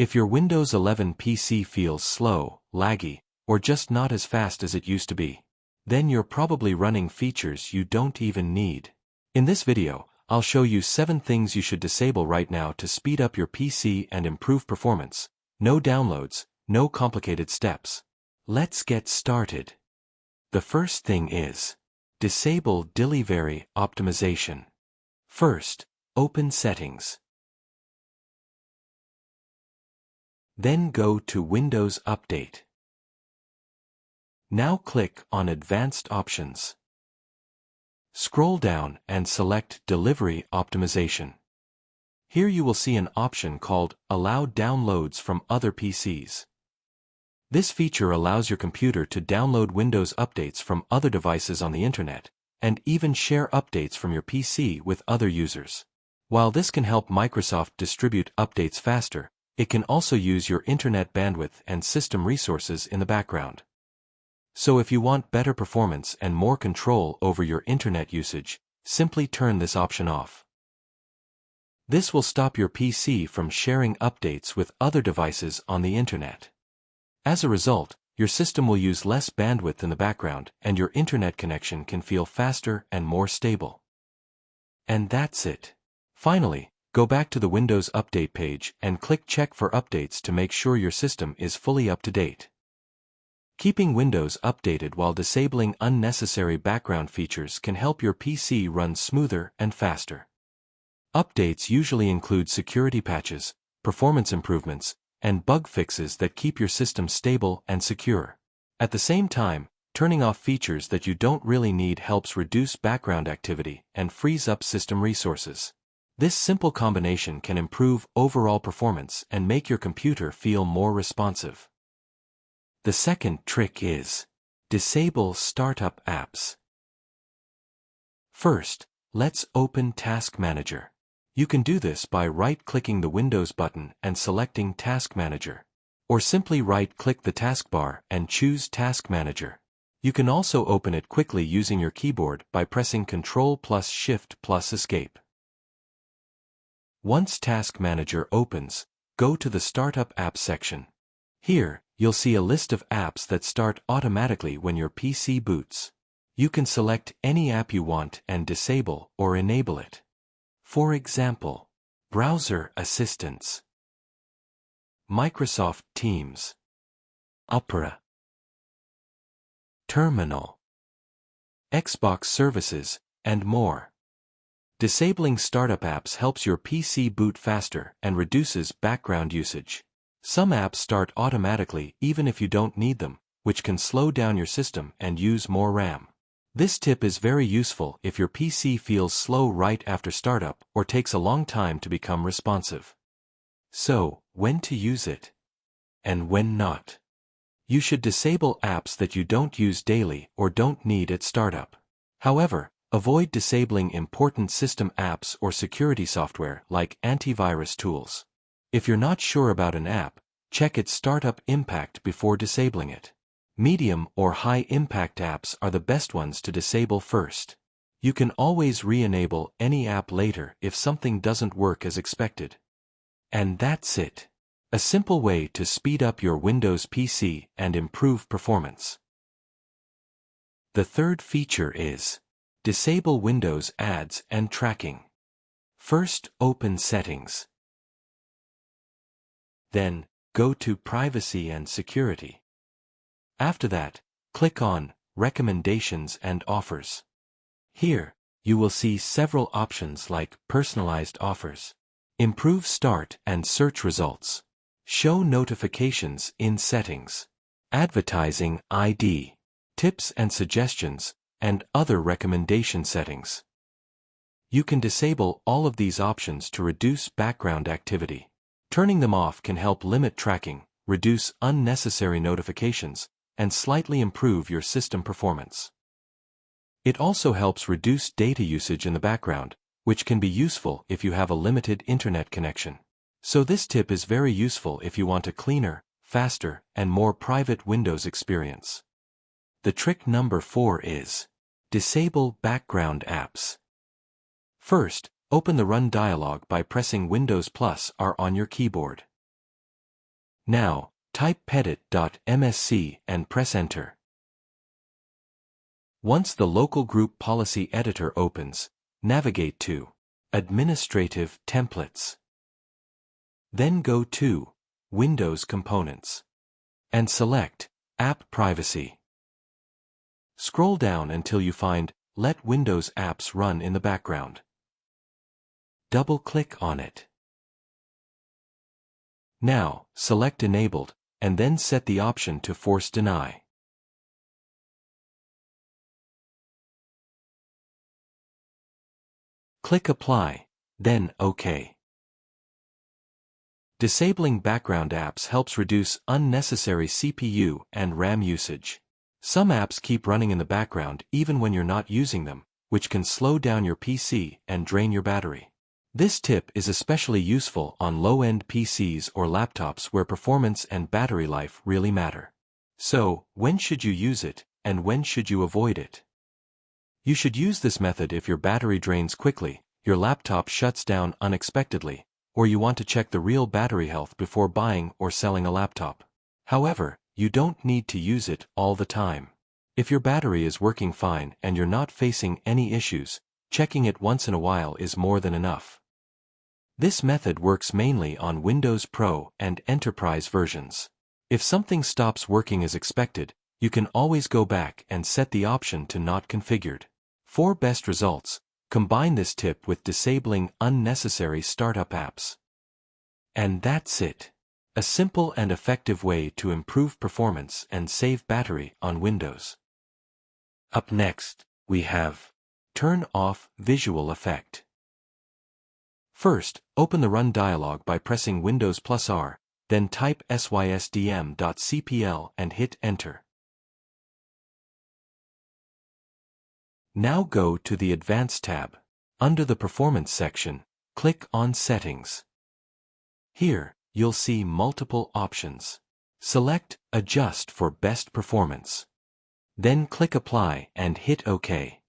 If your Windows 11 PC feels slow, laggy, or just not as fast as it used to be, then you're probably running features you don't even need. In this video, I'll show you 7 things you should disable right now to speed up your PC and improve performance. No downloads, no complicated steps. Let's get started. The first thing is disable Dilevery optimization. First, open Settings. Then go to Windows Update. Now click on Advanced Options. Scroll down and select Dilevery optimization. Here you will see an option called Allow Downloads from Other PCs. This feature allows your computer to download Windows updates from other devices on the internet, and even share updates from your PC with other users. While this can help Microsoft distribute updates faster, it can also use your internet bandwidth and system resources in the background. So if you want better performance and more control over your internet usage, simply turn this option off. This will stop your PC from sharing updates with other devices on the internet. As a result, your system will use less bandwidth in the background and your internet connection can feel faster and more stable. And that's it. Finally, go back to the Windows Update page and click Check for Updates to make sure your system is fully up to date. Keeping Windows updated while disabling unnecessary background features can help your PC run smoother and faster. Updates usually include security patches, performance improvements, and bug fixes that keep your system stable and secure. At the same time, turning off features that you don't really need helps reduce background activity and frees up system resources. This simple combination can improve overall performance and make your computer feel more responsive. The second trick is disable startup apps. First, let's open Task Manager. You can do this by right-clicking the Windows button and selecting Task Manager, or simply right-click the taskbar and choose Task Manager. You can also open it quickly using your keyboard by pressing Ctrl+Shift+Escape. Once Task Manager opens, go to the Startup Apps section. Here, you'll see a list of apps that start automatically when your PC boots. You can select any app you want and disable or enable it. For example, Browser Assistance, Microsoft Teams, Opera, Terminal, Xbox Services, and more. Disabling startup apps helps your PC boot faster and reduces background usage. Some apps start automatically even if you don't need them, which can slow down your system and use more RAM. This tip is very useful if your PC feels slow right after startup or takes a long time to become responsive. So, when to use it? And when not? You should disable apps that you don't use daily or don't need at startup. However, avoid disabling important system apps or security software like antivirus tools. If you're not sure about an app, check its startup impact before disabling it. Medium or high-impact apps are the best ones to disable first. You can always re-enable any app later if something doesn't work as expected. And that's it. A simple way to speed up your Windows PC and improve performance. The third feature is disable Windows ads and tracking. First, open Settings. Then, go to Privacy and Security. After that, click on Recommendations and Offers. Here, you will see several options like Personalized Offers, Improve Start and Search Results, Show Notifications in Settings, Advertising ID, Tips and Suggestions, and other recommendation settings. You can disable all of these options to reduce background activity. Turning them off can help limit tracking, reduce unnecessary notifications, and slightly improve your system performance. It also helps reduce data usage in the background, which can be useful if you have a limited internet connection. So this tip is very useful if you want a cleaner, faster, and more private Windows experience. The trick number 4 is disable background apps. First, open the Run dialog by pressing Windows+R on your keyboard. Now, type pedit.msc and press Enter. Once the local group policy editor opens, navigate to Administrative Templates. Then go to Windows Components and select App Privacy. Scroll down until you find Let Windows Apps Run in the Background. Double-click on it. Now, select Enabled, and then set the option to Force Deny. Click Apply, then OK. Disabling background apps helps reduce unnecessary CPU and RAM usage. Some apps keep running in the background even when you're not using them, which can slow down your PC and drain your battery. This tip is especially useful on low-end PCs or laptops where performance and battery life really matter. So, when should you use it, and when should you avoid it? You should use this method if your battery drains quickly, your laptop shuts down unexpectedly, or you want to check the real battery health before buying or selling a laptop. However, you don't need to use it all the time. If your battery is working fine and you're not facing any issues, checking it once in a while is more than enough. This method works mainly on Windows Pro and Enterprise versions. If something stops working as expected, you can always go back and set the option to not configured. For best results, combine this tip with disabling unnecessary startup apps. And that's it. A simple and effective way to improve performance and save battery on Windows. Up next, we have Turn off Visual Effect. First, open the Run dialog by pressing Windows +R, then type sysdm.cpl and hit Enter. Now go to the Advanced tab. Under the Performance section, click on Settings. Here, you'll see multiple options. Select Adjust for best performance. Then click Apply and hit OK.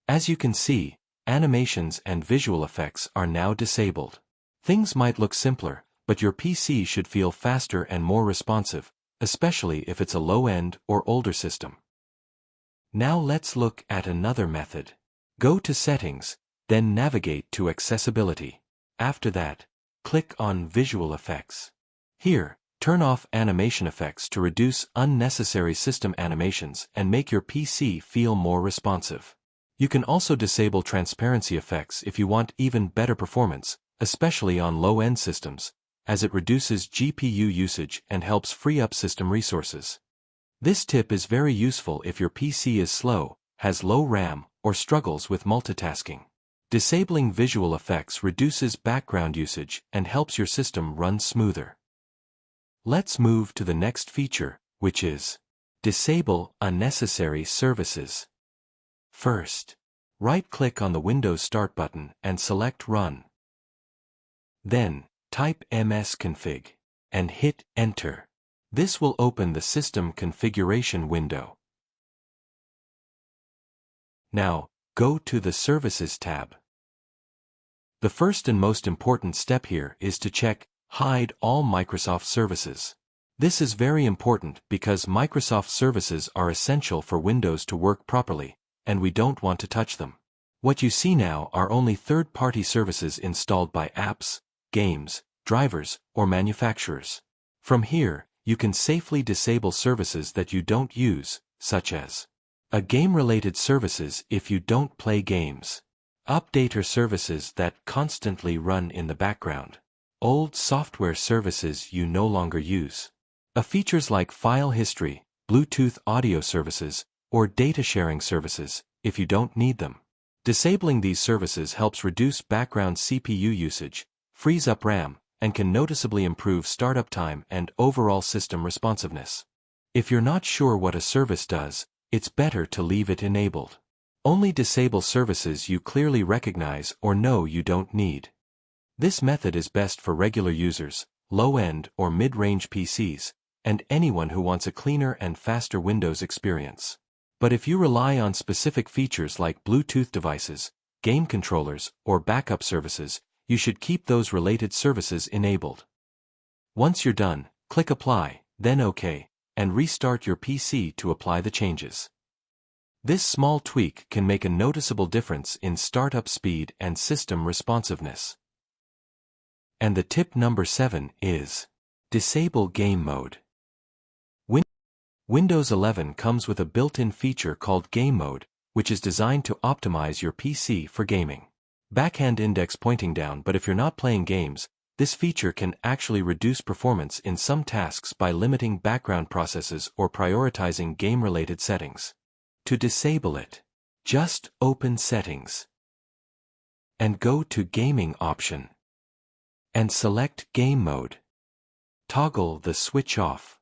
As you can see, animations and visual effects are now disabled. Things might look simpler, but your PC should feel faster and more responsive, especially if it's a low-end or older system. Now let's look at another method. Go to Settings, then navigate to Accessibility. After that, click on Visual Effects. Here, turn off animation effects to reduce unnecessary system animations and make your PC feel more responsive. You can also disable transparency effects if you want even better performance, especially on low-end systems, as it reduces GPU usage and helps free up system resources. This tip is very useful if your PC is slow, has low RAM, or struggles with multitasking. Disabling visual effects reduces background usage and helps your system run smoother. Let's move to the next feature, which is Disable Unnecessary Services. First, right-click on the Windows Start button and select Run. Then, type msconfig and hit Enter. This will open the System Configuration window. Now, go to the Services tab. The first and most important step here is to check Hide all Microsoft services. This is very important because Microsoft services are essential for Windows to work properly, and we don't want to touch them. What you see now are only third-party services installed by apps, games, drivers, or manufacturers. From here, you can safely disable services that you don't use, such as game-related services if you don't play games, updater services that constantly run in the background, old software services you no longer use, features like file history, Bluetooth audio services, or data sharing services, if you don't need them. Disabling these services helps reduce background CPU usage, frees up RAM, and can noticeably improve startup time and overall system responsiveness. If you're not sure what a service does, it's better to leave it enabled. Only disable services you clearly recognize or know you don't need. This method is best for regular users, low-end or mid-range PCs, and anyone who wants a cleaner and faster Windows experience. But if you rely on specific features like Bluetooth devices, game controllers, or backup services, you should keep those related services enabled. Once you're done, click Apply, then OK, and restart your PC to apply the changes. This small tweak can make a noticeable difference in startup speed and system responsiveness. And the tip number 7 is disable game mode. Windows 11 comes with a built-in feature called Game Mode, which is designed to optimize your PC for gaming. Backhand index pointing down, but if you're not playing games, this feature can actually reduce performance in some tasks by limiting background processes or prioritizing game-related settings. To disable it, just open Settings and go to Gaming option and select Game Mode. Toggle the switch off.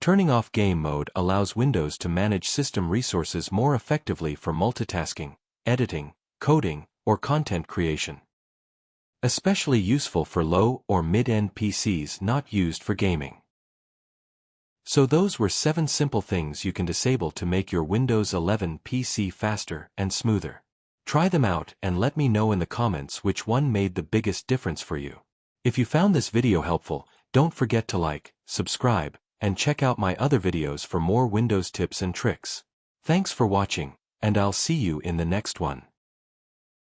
Turning off game mode allows Windows to manage system resources more effectively for multitasking, editing, coding, or content creation. Especially useful for low or mid-end PCs not used for gaming. So those were 7 simple things you can disable to make your Windows 11 PC faster and smoother. Try them out and let me know in the comments which one made the biggest difference for you. If you found this video helpful, don't forget to like, subscribe, and check out my other videos for more Windows tips and tricks. Thanks for watching, and I'll see you in the next one.